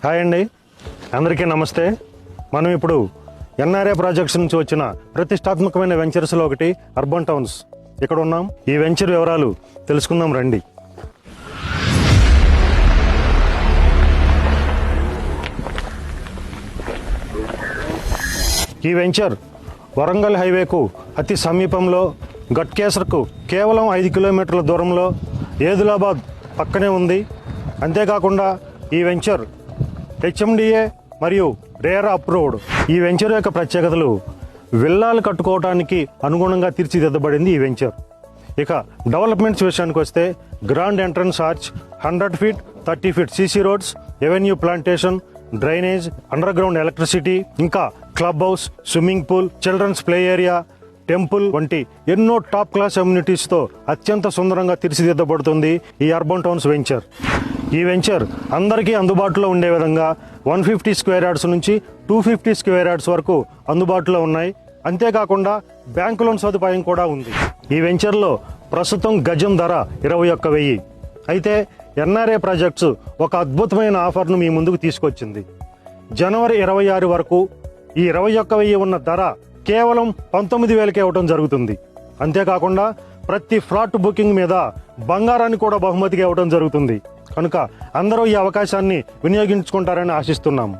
Hi అండి, అందరికీ నమస్తే. మనం ఇప్పుడు ఎన్ఆర్ఏ ప్రాజెక్ట్స్ నుంచి వచ్చిన ప్రతిష్టాత్మకమైన వెంచర్స్లో ఒకటి అర్బన్ టౌన్స్ ఇక్కడ ఉన్నాం. ఈ వెంచర్ వివరాలు తెలుసుకుందాం రండి. ఈ వెంచర్ వరంగల్ హైవేకు అతి సమీపంలో, గట్కేసర్కు కేవలం 5 కిలోమీటర్ల దూరంలో, ఏదులాబాద్ పక్కనే ఉంది. అంతేకాకుండా ఈ వెంచర్ హెచ్ఎండిఏ మరియు రేరా అప్రూవ్డ్. ఈ వెంచర్ యొక్క ప్రత్యేకతలు విల్లాలు కట్టుకోవడానికి అనుగుణంగా తీర్చిదిద్దబడింది ఈ వెంచర్. ఇక డెవలప్మెంట్స్ విషయానికి వస్తే grand entrance arch, 100 feet 30 feet CC roads, avenue plantation, drainage, underground electricity, ఇంకా club house, swimming pool, children's play area, temple వంటి ఎన్నో టాప్ క్లాస్ అమ్యూనిటీస్తో అత్యంత సుందరంగా తీర్చిదిద్దబడుతుంది ఈ అర్బన్ టౌన్స్ వెంచర్. ఈ వెంచర్ అందరికీ అందుబాటులో ఉండే విధంగా 150 స్క్వేర్ యార్డ్స్ నుంచి 250 స్క్వేర్ యార్డ్స్ వరకు అందుబాటులో ఉన్నాయి. అంతేకాకుండా బ్యాంకు లోన్ సదుపాయం కూడా ఉంది. ఈ వెంచర్లో ప్రస్తుతం గజం ధర 21,000. అయితే ఎన్ఆర్ఏ ప్రాజెక్ట్స్ ఒక అద్భుతమైన ఆఫర్ను మీ ముందుకు తీసుకొచ్చింది. జనవరి 26 వరకు ఈ 21,000 ఉన్న ధర కేవలం 19,000కే ఇవ్వడం జరుగుతుంది. అంతేకాకుండా ప్రతి ఫ్లాట్ బుకింగ్ మీద బంగారాన్ని కూడా బహుమతిగా ఇవ్వడం జరుగుతుంది. కనుక అందరూ ఈ అవకాశాన్ని వినియోగించుకుంటారని ఆశిస్తున్నాము.